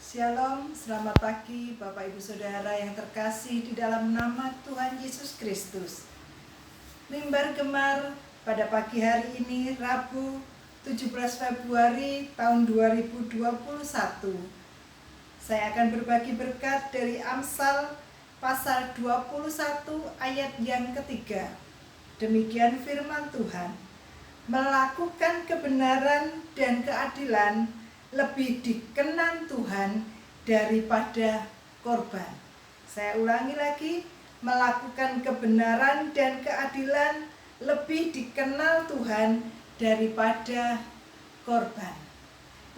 Shalom, selamat pagi Bapak Ibu Saudara yang terkasih di dalam nama Tuhan Yesus Kristus. Mimbar Gemar pada pagi hari ini Rabu 17 Februari tahun 2021. Saya akan berbagi berkat dari Amsal pasal 21 ayat yang ketiga. Demikian firman Tuhan. Melakukan kebenaran dan keadilan lebih dikenan Tuhan daripada korban. Saya ulangi lagi, melakukan kebenaran dan keadilan lebih dikenal Tuhan daripada korban.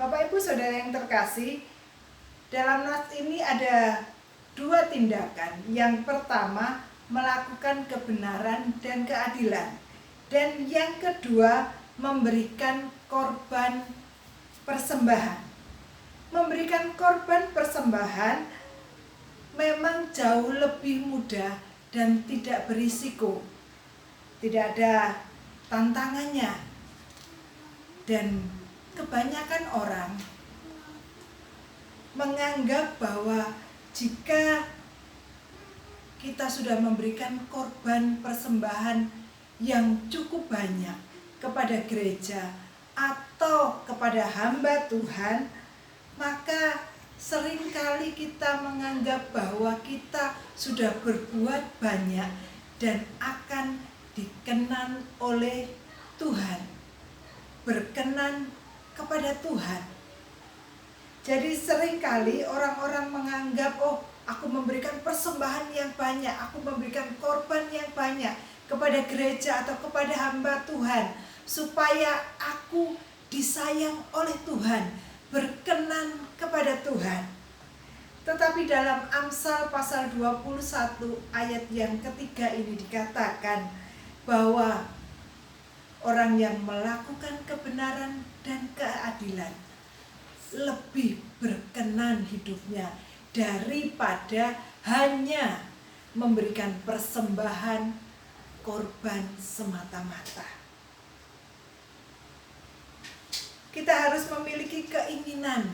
Bapak Ibu Saudara yang terkasih, dalam nas ini ada dua tindakan. Yang pertama, melakukan kebenaran dan keadilan. Dan yang kedua, memberikan korban persembahan. Memberikan korban persembahan memang jauh lebih mudah dan tidak berisiko. Tidak ada tantangannya. Dan kebanyakan orang menganggap bahwa jika kita sudah memberikan korban persembahan yang cukup banyak kepada gereja atau kepada hamba Tuhan, maka seringkali kita menganggap bahwa kita sudah berbuat banyak dan akan dikenan oleh Tuhan, berkenan kepada Tuhan. Jadi seringkali orang-orang menganggap, oh, aku memberikan persembahan yang banyak, aku memberikan korban yang banyak kepada gereja atau kepada hamba Tuhan, supaya aku disayang oleh Tuhan, berkenan kepada Tuhan. Tetapi dalam Amsal pasal 21 ayat yang ketiga ini dikatakan bahwa orang yang melakukan kebenaran dan keadilan lebih berkenan hidupnya daripada hanya memberikan persembahan korban semata-mata. Kita harus memiliki keinginan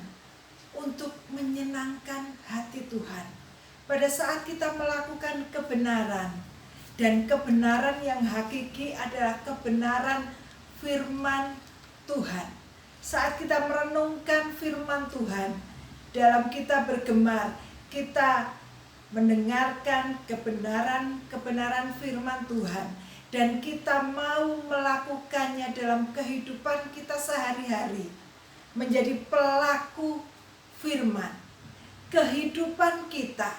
untuk menyenangkan hati Tuhan. Pada saat kita melakukan kebenaran, dan kebenaran yang hakiki adalah kebenaran firman Tuhan. Saat kita merenungkan firman Tuhan, dalam kita bergemar, kita mendengarkan kebenaran firman Tuhan, dan kita mau melakukannya dalam kehidupan kita sehari-hari, menjadi pelaku firman. Kehidupan kita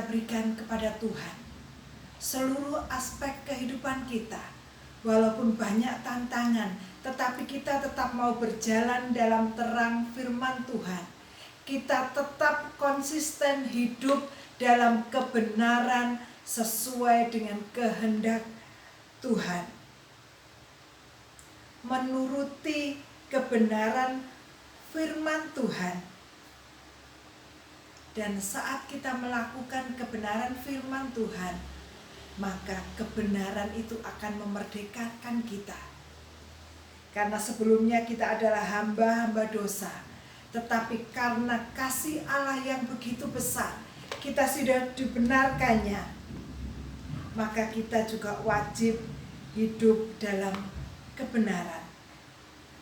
berikan kepada Tuhan. Seluruh aspek kehidupan kita, walaupun banyak tantangan, tetapi kita tetap mau berjalan dalam terang firman Tuhan. Kita tetap konsisten hidup dalam kebenaran sesuai dengan kehendak Tuhan. Menuruti kebenaran firman Tuhan. Dan saat kita melakukan kebenaran firman Tuhan, maka kebenaran itu akan memerdekakan kita. Karena sebelumnya kita adalah hamba-hamba dosa. Tetapi karena kasih Allah yang begitu besar, kita sudah dibenarkannya, maka kita juga wajib hidup dalam kebenaran.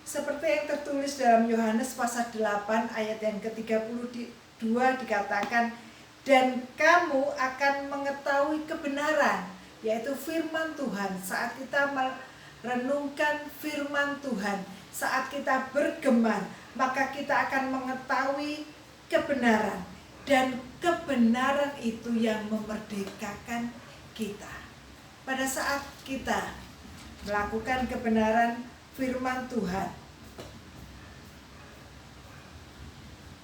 Seperti yang tertulis dalam Yohanes pasal 8 ayat yang ke-32 dikatakan, dan kamu akan mengetahui kebenaran, yaitu firman Tuhan. Saat kita merenungkan firman Tuhan, saat kita bergemar, maka kita akan mengetahui kebenaran. Dan kebenaran itu yang memerdekakan kita. Pada saat kita melakukan kebenaran firman Tuhan,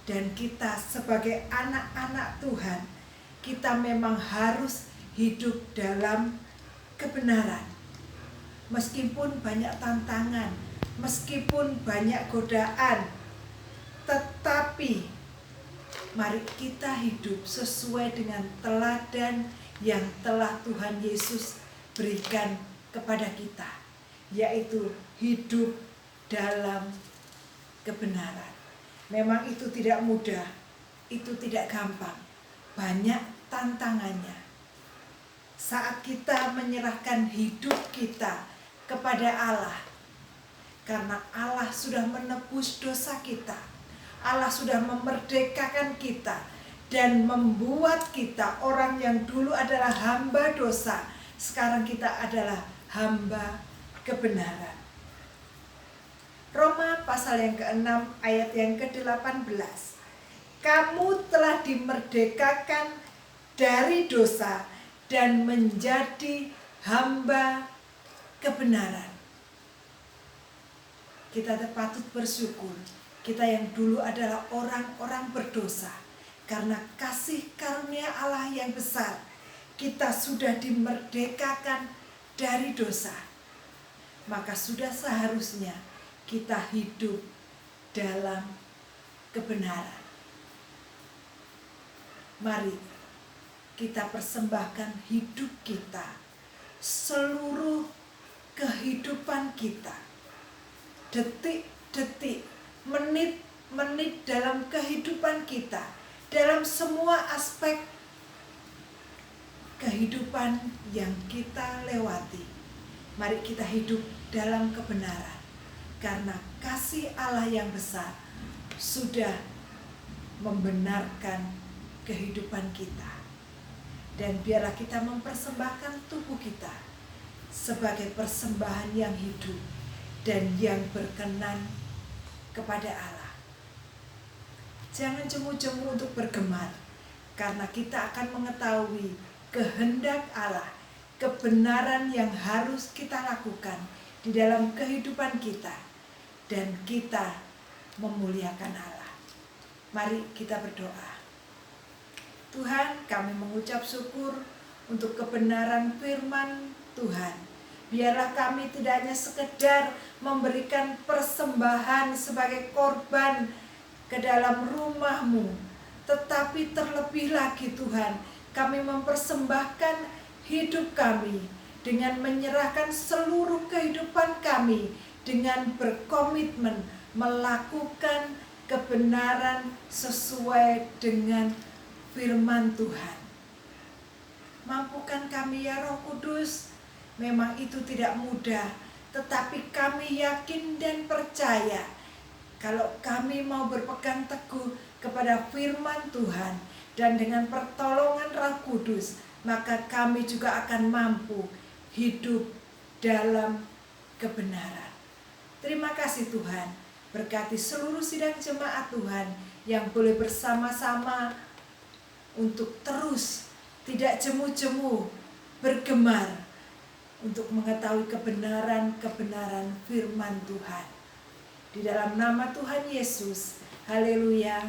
dan kita sebagai anak-anak Tuhan, kita memang harus hidup dalam kebenaran. Meskipun banyak tantangan, meskipun banyak godaan, tetapi mari kita hidup sesuai dengan teladan yang telah Tuhan Yesus berikan kepada kita, yaitu hidup dalam kebenaran. Memang itu tidak mudah, itu tidak gampang, banyak tantangannya. Saat kita menyerahkan hidup kita kepada Allah, karena Allah sudah menebus dosa kita, Allah sudah memerdekakan kita dan membuat kita orang yang dulu adalah hamba dosa, sekarang kita adalah hamba kebenaran. Roma pasal yang ke-6 ayat yang ke-18. Kamu telah dimerdekakan dari dosa dan menjadi hamba kebenaran. Kita patut bersyukur, kita yang dulu adalah orang-orang berdosa, karena kasih karunia Allah yang besar, kita sudah dimerdekakan dari dosa. Maka sudah seharusnya kita hidup dalam kebenaran. Mari kita persembahkan hidup kita, seluruh kehidupan kita, detik-detik, menit-menit dalam kehidupan kita, dalam semua aspek kehidupan yang kita lewati. Mari kita hidup dalam kebenaran, karena kasih Allah yang besar sudah membenarkan kehidupan kita. Dan biarlah kita mempersembahkan tubuh kita sebagai persembahan yang hidup dan yang berkenan kepada Allah. Jangan jemu-jemu untuk bergemar, karena kita akan mengetahui kehendak Allah, kebenaran yang harus kita lakukan di dalam kehidupan kita, dan kita memuliakan Allah. Mari kita berdoa. Tuhan, kami mengucap syukur untuk kebenaran firman Tuhan. Biarlah kami tidak hanya sekedar memberikan persembahan sebagai korban ke dalam rumah-Mu, tetapi terlebih lagi Tuhan, kami mempersembahkan hidup kami dengan menyerahkan seluruh kehidupan kami, dengan berkomitmen melakukan kebenaran sesuai dengan firman Tuhan. Mampukan kami ya Roh Kudus. Memang itu tidak mudah, tetapi kami yakin dan percaya kalau kami mau berpegang teguh kepada firman Tuhan dan dengan pertolongan Roh Kudus, maka kami juga akan mampu hidup dalam kebenaran. Terima kasih Tuhan. Berkati seluruh sidang jemaat Tuhan yang boleh bersama-sama untuk terus tidak jemu-jemu bergemar untuk mengetahui kebenaran-kebenaran firman Tuhan. Di dalam nama Tuhan Yesus, haleluya,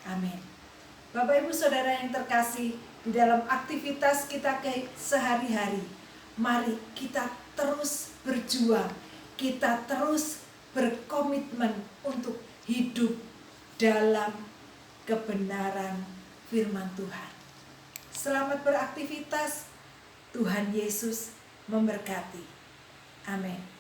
amin. Bapak Ibu Saudara yang terkasih, di dalam aktivitas kita sehari-hari, mari kita terus berjuang, kita terus berkomitmen untuk hidup dalam kebenaran firman Tuhan. Selamat beraktivitas. Tuhan Yesus memberkati. Amin.